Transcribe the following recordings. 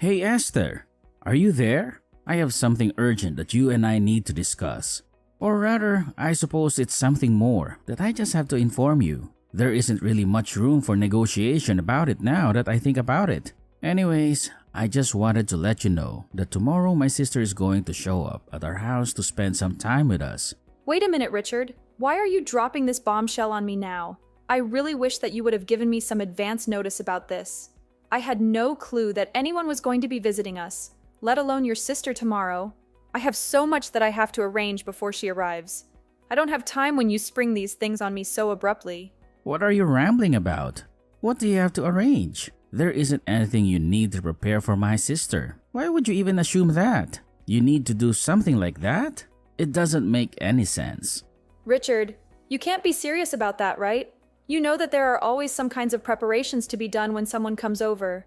Hey Esther, are you there? I have something urgent that you and I need to discuss. Or rather, I suppose it's something more that I just have to inform you. There isn't really much room for negotiation about it now that I think about it. Anyways, I just wanted to let you know that tomorrow my sister is going to show up at our house to spend some time with us. Wait a minute, Richard. Why are you dropping this bombshell on me now? I really wish that you would have given me some advance notice about this. I had no clue that anyone was going to be visiting us, let alone your sister tomorrow. I have so much that I have to arrange before she arrives. I don't have time when you spring these things on me so abruptly. What are you rambling about? What do you have to arrange? There isn't anything you need to prepare for my sister. Why would you even assume that? You need to do something like that? It doesn't make any sense. Richard, you can't be serious about that, right? You know that there are always some kinds of preparations to be done when someone comes over.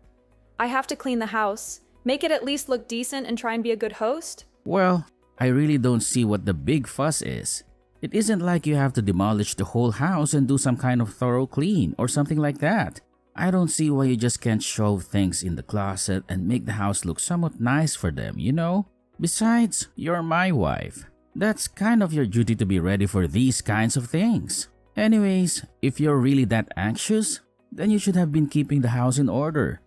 I have to clean the house, make it at least look decent, and try and be a good host. Well, I really don't see what the big fuss is. It isn't like you have to demolish the whole house and do some kind of thorough clean or something like that. I don't see why you just can't shove things in the closet and make the house look somewhat nice for them, you know? Besides, you're my wife. That's kind of your duty to be ready for these kinds of things. Anyways, if you're really that anxious, then you should have been keeping the house in order,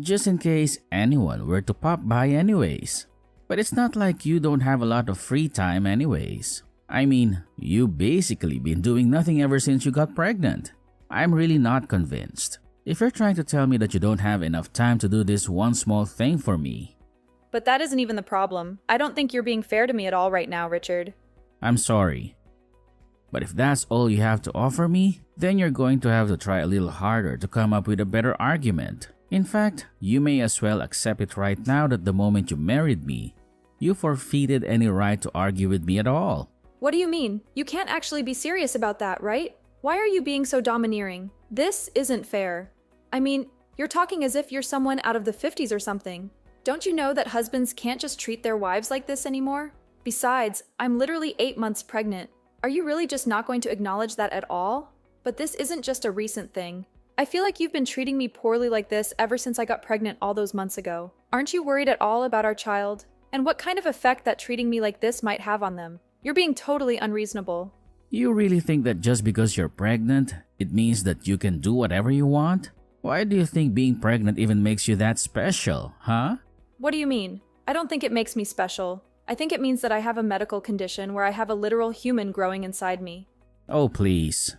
just in case anyone were to pop by anyways. But it's not like you don't have a lot of free time anyways. I mean, you basically been doing nothing ever since you got pregnant. I'm really not convinced. If you're trying to tell me that you don't have enough time to do this one small thing for me. But that isn't even the problem. I don't think you're being fair to me at all right now, Richard. I'm sorry. But if that's all you have to offer me, then you're going to have to try a little harder to come up with a better argument. In fact, you may as well accept it right now that the moment you married me, you forfeited any right to argue with me at all. What do you mean? You can't actually be serious about that, right? Why are you being so domineering? This isn't fair. I mean, you're talking as if you're someone out of the 50s or something. Don't you know that husbands can't just treat their wives like this anymore? Besides, I'm literally 8 months pregnant. Are you really just not going to acknowledge that at all? But this isn't just a recent thing. I feel like you've been treating me poorly like this ever since I got pregnant all those months ago. Aren't you worried at all about our child? And what kind of effect that treating me like this might have on them? You're being totally unreasonable. You really think that just because you're pregnant, it means that you can do whatever you want? Why do you think being pregnant even makes you that special, huh? What do you mean? I don't think it makes me special. I think it means that I have a medical condition where I have a literal human growing inside me. Oh, please.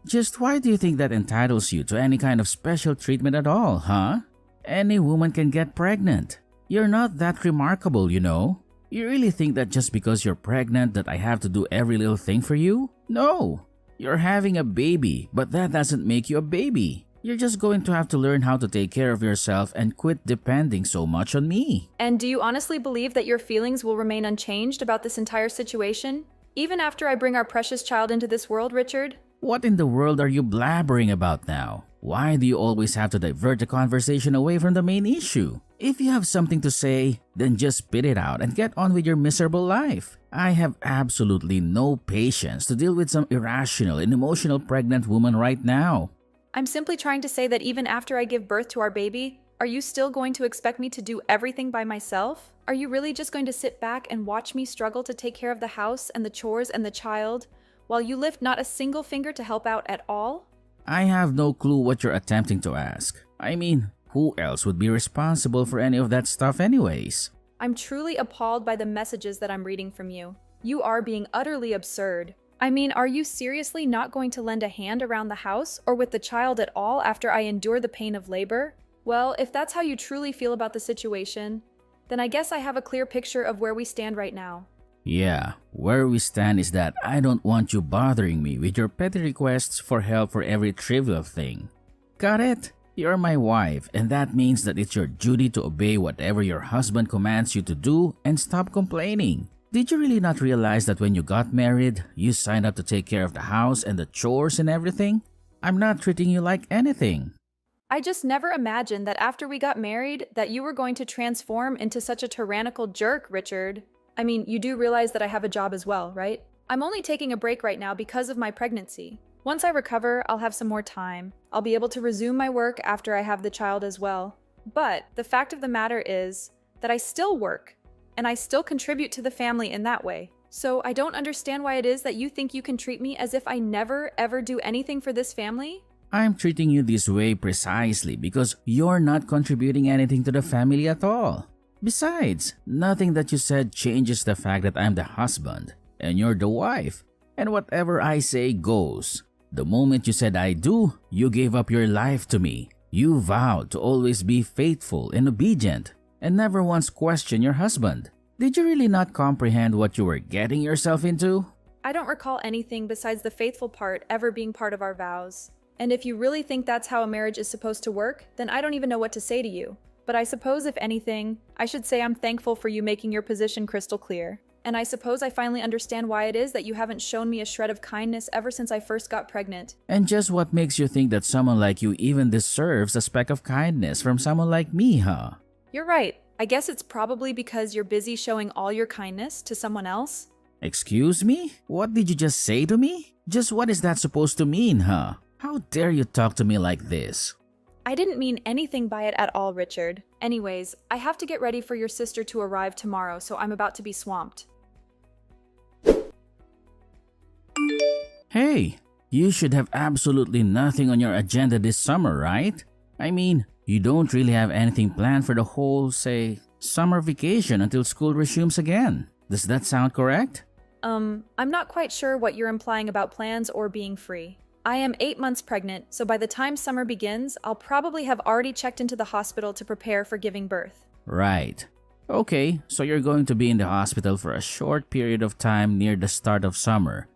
Just why do you think that entitles you to any kind of special treatment at all, huh? Any woman can get pregnant. You're not that remarkable, you know. You really think that just because you're pregnant that I have to do every little thing for you? No. You're having a baby, but that doesn't make you a baby. You're just going to have to learn how to take care of yourself and quit depending so much on me. And do you honestly believe that your feelings will remain unchanged about this entire situation? Even after I bring our precious child into this world, Richard? What in the world are you blabbering about now? Why do you always have to divert the conversation away from the main issue? If you have something to say, then just spit it out and get on with your miserable life. I have absolutely no patience to deal with some irrational and emotional pregnant woman right now. I'm simply trying to say that even after I give birth to our baby, are you still going to expect me to do everything by myself? Are you really just going to sit back and watch me struggle to take care of the house and the chores and the child, while you lift not a single finger to help out at all? I have no clue what you're attempting to ask. I mean, who else would be responsible for any of that stuff anyways? I'm truly appalled by the messages that I'm reading from you. You are being utterly absurd. I mean, are you seriously not going to lend a hand around the house or with the child at all after I endure the pain of labor? Well, if that's how you truly feel about the situation, then I guess I have a clear picture of where we stand right now. Yeah, where we stand is that I don't want you bothering me with your petty requests for help for every trivial thing. Got it? You're my wife, and that means that it's your duty to obey whatever your husband commands you to do and stop complaining. Did you really not realize that when you got married, you signed up to take care of the house and the chores and everything? I'm not treating you like anything. I just never imagined that after we got married that you were going to transform into such a tyrannical jerk, Richard. I mean, you do realize that I have a job as well, right? I'm only taking a break right now because of my pregnancy. Once I recover, I'll have some more time. I'll be able to resume my work after I have the child as well. But the fact of the matter is that I still work, and I still contribute to the family in that way. So I don't understand why it is that you think you can treat me as if I never ever do anything for this family. I'm treating you this way precisely because you're not contributing anything to the family at all. Besides, nothing that you said changes the fact that I'm the husband and you're the wife, and whatever I say goes. The moment you said I do, you gave up your life to me. You vowed to always be faithful and obedient and never once question your husband. Did you really not comprehend what you were getting yourself into? I don't recall anything besides the faithful part ever being part of our vows. And if you really think that's how a marriage is supposed to work, then I don't even know what to say to you. But I suppose, if anything, I should say I'm thankful for you making your position crystal clear. And I suppose I finally understand why it is that you haven't shown me a shred of kindness ever since I first got pregnant. And just what makes you think that someone like you even deserves a speck of kindness from someone like me, huh? You're right. I guess it's probably because you're busy showing all your kindness to someone else. Excuse me? What did you just say to me? Just what is that supposed to mean, huh? How dare you talk to me like this? I didn't mean anything by it at all, Richard. Anyways, I have to get ready for your sister to arrive tomorrow, so I'm about to be swamped. Hey, you should have absolutely nothing on your agenda this summer, right? I mean, you don't really have anything planned for the whole, say, summer vacation until school resumes again. Does that sound correct? I'm not quite sure what you're implying about plans or being free. I am 8 months pregnant, so by the time summer begins, I'll probably have already checked into the hospital to prepare for giving birth. Right. Okay, so you're going to be in the hospital for a short period of time near the start of summer.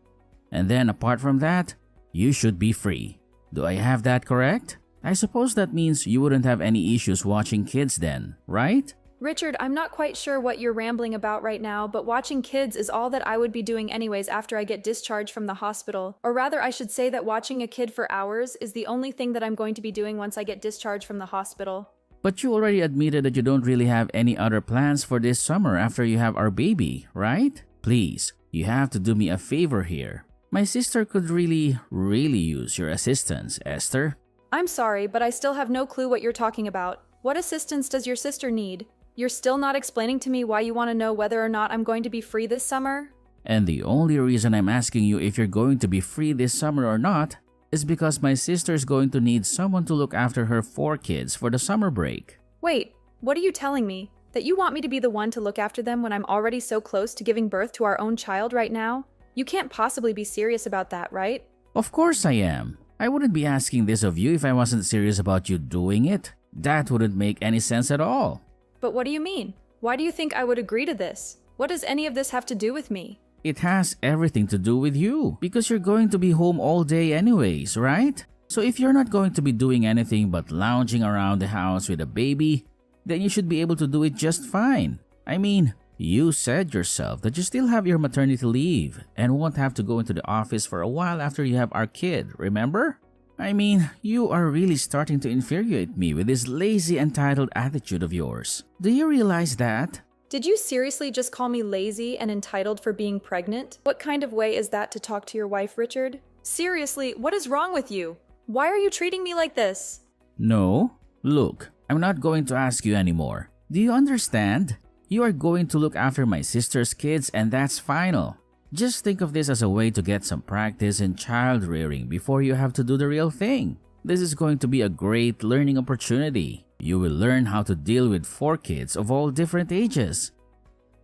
And then apart from that, you should be free. Do I have that correct? I suppose that means you wouldn't have any issues watching kids then, right? Richard, I'm not quite sure what you're rambling about right now, but watching kids is all that I would be doing anyways after I get discharged from the hospital. Or rather, I should say that watching a kid for hours is the only thing that I'm going to be doing once I get discharged from the hospital. But you already admitted that you don't really have any other plans for this summer after you have our baby, right? Please, you have to do me a favor here. My sister could really use your assistance, Esther. I'm sorry, but I still have no clue what you're talking about. What assistance does your sister need? You're still not explaining to me why you want to know whether or not I'm going to be free this summer? And the only reason I'm asking you if you're going to be free this summer or not is because my sister's going to need someone to look after her 4 kids for the summer break. Wait, what are you telling me? That you want me to be the one to look after them when I'm already so close to giving birth to our own child right now? You can't possibly be serious about that, right? Of course I am. I wouldn't be asking this of you if I wasn't serious about you doing it. That wouldn't make any sense at all. But what do you mean? Why do you think I would agree to this? What does any of this have to do with me? It has everything to do with you because you're going to be home all day anyways, right? So if you're not going to be doing anything but lounging around the house with a baby, then you should be able to do it just fine. I mean, you said yourself that you still have your maternity leave and won't have to go into the office for a while after you have our kid, remember? I mean, you are really starting to infuriate me with this lazy, entitled attitude of yours. Do you realize that? Did you seriously just call me lazy and entitled for being pregnant? What kind of way is that to talk to your wife, Richard? Seriously, what is wrong with you? Why are you treating me like this? No. Look, I'm not going to ask you anymore. Do you understand? You are going to look after my sister's kids and that's final. Just think of this as a way to get some practice in child rearing before you have to do the real thing. This is going to be a great learning opportunity. You will learn how to deal with 4 kids of all different ages.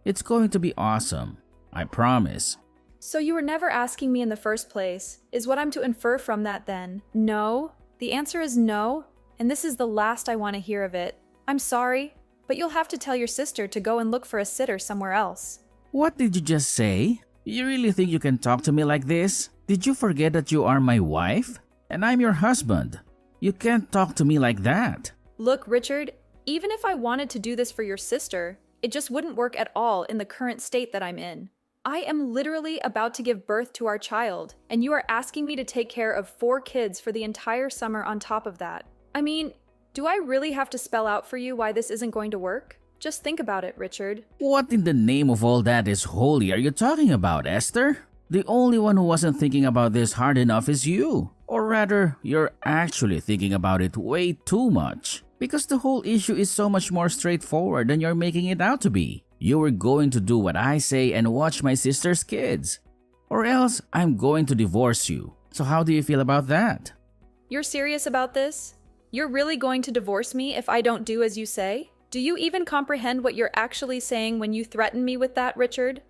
It's going to be awesome. I promise. So you were never asking me in the first place. Is what I'm to infer from that then? No? The answer is no, and this is the last I want to hear of it. I'm sorry, but you'll have to tell your sister to go and look for a sitter somewhere else. What did you just say? You really think you can talk to me like this? Did you forget that you are my wife? And I'm your husband. You can't talk to me like that. Look, Richard, even if I wanted to do this for your sister, it just wouldn't work at all in the current state that I'm in. I am literally about to give birth to our child, and you are asking me to take care of 4 kids for the entire summer on top of that. I mean, do I really have to spell out for you why this isn't going to work? Just think about it, Richard. What in the name of all that is holy are you talking about, Esther? The only one who wasn't thinking about this hard enough is you. Or rather, you're actually thinking about it way too much. Because the whole issue is so much more straightforward than you're making it out to be. You were going to do what I say and watch my sister's kids. Or else I'm going to divorce you. So how do you feel about that? You're serious about this? You're really going to divorce me if I don't do as you say? Do you even comprehend what you're actually saying when you threaten me with that, Richard?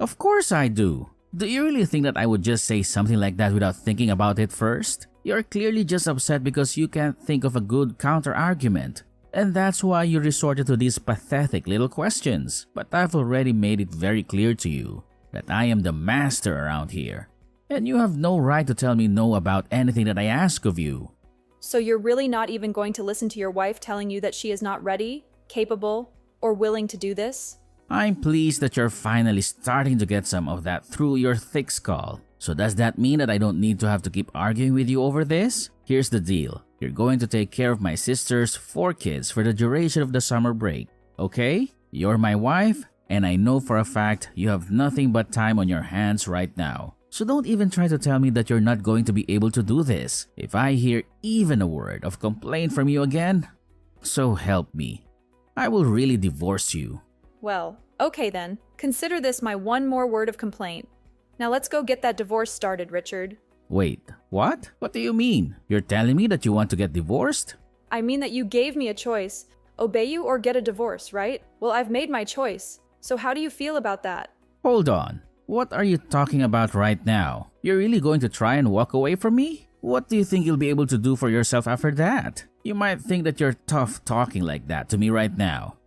Of course I do. Do you really think that I would just say something like that without thinking about it first? You're clearly just upset because you can't think of a good counter-argument. And that's why you resorted to these pathetic little questions. But I've already made it very clear to you that I am the master around here. And you have no right to tell me no about anything that I ask of you. So you're really not even going to listen to your wife telling you that she is not ready, capable, or willing to do this? I'm pleased that you're finally starting to get some of that through your thick skull. So does that mean that I don't need to have to keep arguing with you over this? Here's the deal. You're going to take care of my sister's 4 kids for the duration of the summer break. Okay? You're my wife, and I know for a fact you have nothing but time on your hands right now. So don't even try to tell me that you're not going to be able to do this. If I hear even a word of complaint from you again, so help me, I will really divorce you. Well, okay then. Consider this my one more word of complaint. Now let's go get that divorce started, Richard. Wait, what? What do you mean? You're telling me that you want to get divorced? I mean that you gave me a choice. Obey you or get a divorce, right? Well, I've made my choice. So how do you feel about that? Hold on. What are you talking about right now? You're really going to try and walk away from me? What do you think you'll be able to do for yourself after that? You might think that you're tough talking like that to me right now.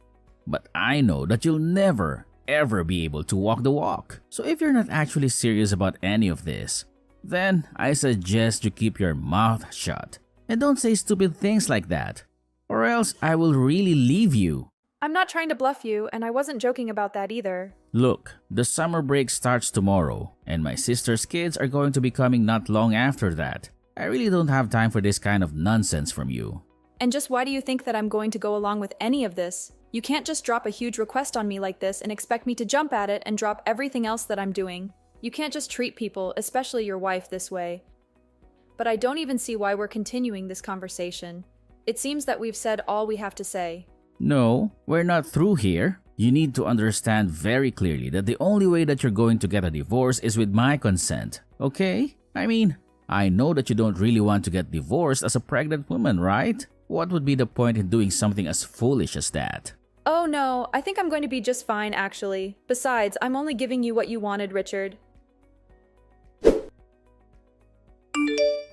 But I know that you'll never, ever be able to walk the walk. So if you're not actually serious about any of this, then I suggest you keep your mouth shut. And don't say stupid things like that. Or else I will really leave you. I'm not trying to bluff you, and I wasn't joking about that either. Look, the summer break starts tomorrow, and my sister's kids are going to be coming not long after that. I really don't have time for this kind of nonsense from you. And just why do you think that I'm going to go along with any of this? You can't just drop a huge request on me like this and expect me to jump at it and drop everything else that I'm doing. You can't just treat people, especially your wife, this way. But I don't even see why we're continuing this conversation. It seems that we've said all we have to say. No, we're not through here. You need to understand very clearly that the only way that you're going to get a divorce is with my consent, okay? I mean, I know that you don't really want to get divorced as a pregnant woman, right? What would be the point in doing something as foolish as that? Oh no, I think I'm going to be just fine, actually. Besides, I'm only giving you what you wanted, Richard.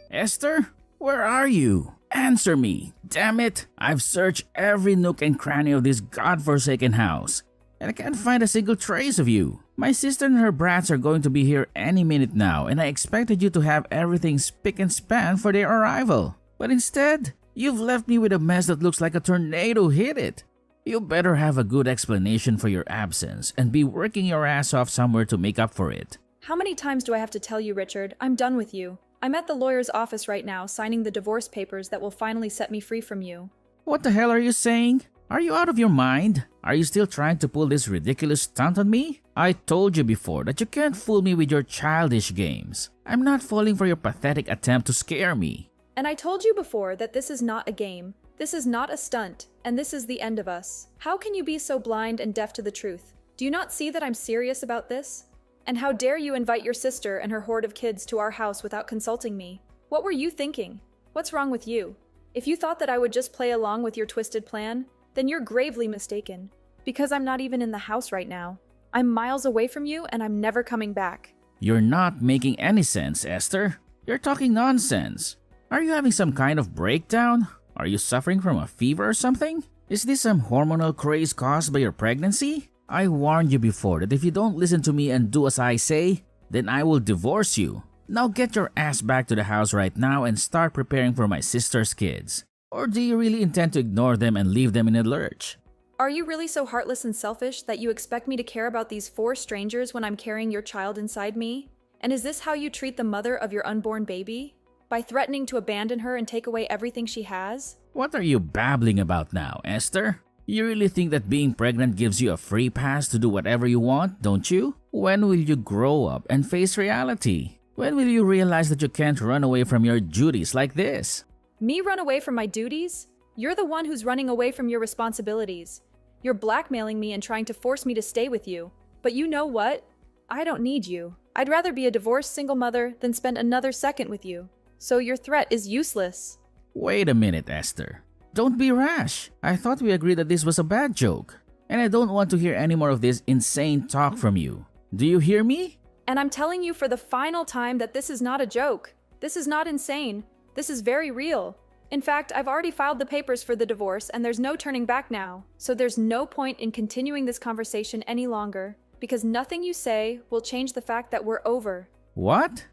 Esther, where are you? Answer me. Damn it. I've searched every nook and cranny of this godforsaken house, and I can't find a single trace of you. My sister and her brats are going to be here any minute now, and I expected you to have everything spick and span for their arrival. But instead, you've left me with a mess that looks like a tornado hit it. You better have a good explanation for your absence and be working your ass off somewhere to make up for it. How many times do I have to tell you, Richard? I'm done with you. I'm at the lawyer's office right now, signing the divorce papers that will finally set me free from you. What the hell are you saying? Are you out of your mind? Are you still trying to pull this ridiculous stunt on me? I told you before that you can't fool me with your childish games. I'm not falling for your pathetic attempt to scare me. And I told you before that this is not a game. This is not a stunt, and this is the end of us. How can you be so blind and deaf to the truth? Do you not see that I'm serious about this? And how dare you invite your sister and her horde of kids to our house without consulting me? What were you thinking? What's wrong with you? If you thought that I would just play along with your twisted plan, then you're gravely mistaken. Because I'm not even in the house right now. I'm miles away from you and I'm never coming back. You're not making any sense, Esther. You're talking nonsense. Are you having some kind of breakdown? Are you suffering from a fever or something? Is this some hormonal craze caused by your pregnancy? I warned you before that if you don't listen to me and do as I say, then I will divorce you. Now get your ass back to the house right now and start preparing for my sister's kids. Or do you really intend to ignore them and leave them in a lurch? Are you really so heartless and selfish that you expect me to care about these 4 strangers when I'm carrying your child inside me? And is this how you treat the mother of your unborn baby? By threatening to abandon her and take away everything she has? What are you babbling about now, Esther? You really think that being pregnant gives you a free pass to do whatever you want, don't you? When will you grow up and face reality? When will you realize that you can't run away from your duties like this? Me run away from my duties? You're the one who's running away from your responsibilities. You're blackmailing me and trying to force me to stay with you. But you know what? I don't need you. I'd rather be a divorced single mother than spend another second with you. So your threat is useless. Wait a minute, Esther. Don't be rash. I thought we agreed that this was a bad joke. And I don't want to hear any more of this insane talk from you. Do you hear me? And I'm telling you for the final time that this is not a joke. This is not insane. This is very real. In fact, I've already filed the papers for the divorce and there's no turning back now. So there's no point in continuing this conversation any longer because nothing you say will change the fact that we're over. What?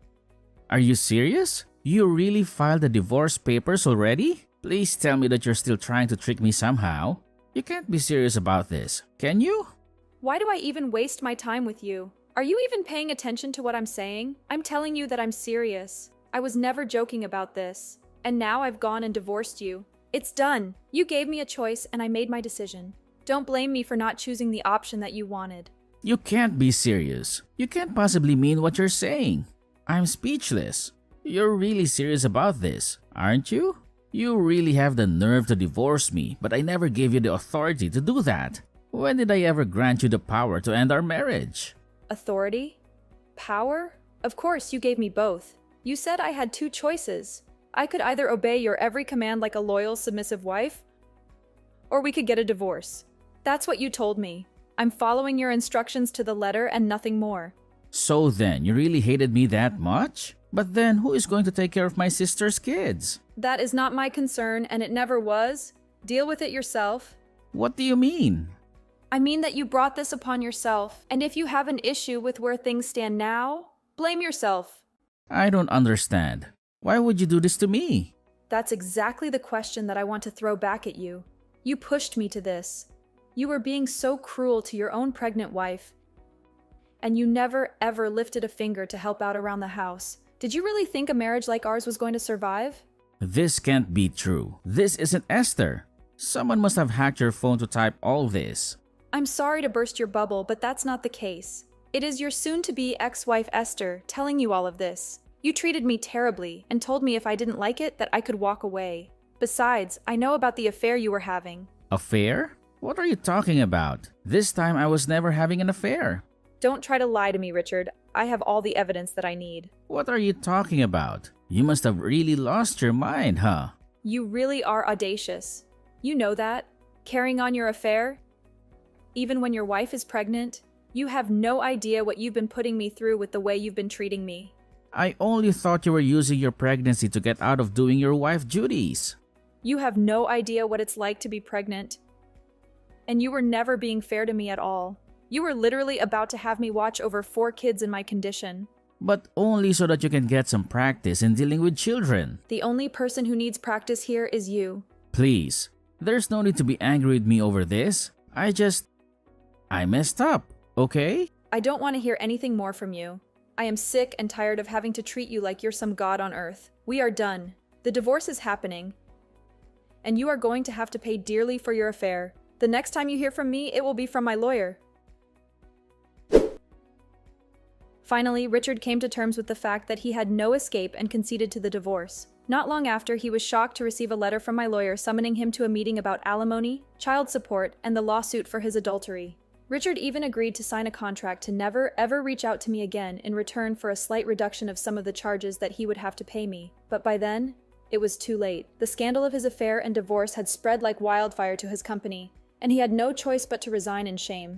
Are you serious? You really filed the divorce papers already? Please tell me that you're still trying to trick me somehow. You can't be serious about this, can you? Why do I even waste my time with you? Are you even paying attention to what I'm saying? I'm telling you that I'm serious. I was never joking about this. And now I've gone and divorced you. It's done. You gave me a choice and I made my decision. Don't blame me for not choosing the option that you wanted. You can't be serious. You can't possibly mean what you're saying. I'm speechless. You're really serious about this, aren't you? You really have the nerve to divorce me, but I never gave you the authority to do that. When did I ever grant you the power to end our marriage? Authority? Power? Of course, you gave me both. You said I had two choices. I could either obey your every command like a loyal, submissive wife, or we could get a divorce. That's what you told me. I'm following your instructions to the letter and nothing more. So then, you really hated me that much? But then, who is going to take care of my sister's kids? That is not my concern, and it never was. Deal with it yourself. What do you mean? I mean that you brought this upon yourself, and if you have an issue with where things stand now, blame yourself. I don't understand. Why would you do this to me? That's exactly the question that I want to throw back at you. You pushed me to this. You were being so cruel to your own pregnant wife. And you never ever lifted a finger to help out around the house. Did you really think a marriage like ours was going to survive? This can't be true. This isn't Esther. Someone must have hacked your phone to type all this. I'm sorry to burst your bubble, but that's not the case. It is your soon-to-be ex-wife Esther telling you all of this. You treated me terribly and told me if I didn't like it that I could walk away. Besides, I know about the affair you were having. Affair? What are you talking about? This time I was never having an affair. Don't try to lie to me, Richard. I have all the evidence that I need. What are you talking about? You must have really lost your mind, huh? You really are audacious. You know that. Carrying on your affair, even when your wife is pregnant, you have no idea what you've been putting me through with the way you've been treating me. I only thought you were using your pregnancy to get out of doing your wife duties. You have no idea what it's like to be pregnant. And you were never being fair to me at all. You were literally about to have me watch over 4 kids in my condition. But only so that you can get some practice in dealing with children. The only person who needs practice here is you. Please, there's no need to be angry with me over this. I messed up, okay? I don't want to hear anything more from you. I am sick and tired of having to treat you like you're some god on earth. We are done. The divorce is happening. And you are going to have to pay dearly for your affair. The next time you hear from me, it will be from my lawyer. Finally, Richard came to terms with the fact that he had no escape and conceded to the divorce. Not long after, he was shocked to receive a letter from my lawyer summoning him to a meeting about alimony, child support, and the lawsuit for his adultery. Richard even agreed to sign a contract to never, ever reach out to me again in return for a slight reduction of some of the charges that he would have to pay me. But by then, it was too late. The scandal of his affair and divorce had spread like wildfire to his company, and he had no choice but to resign in shame.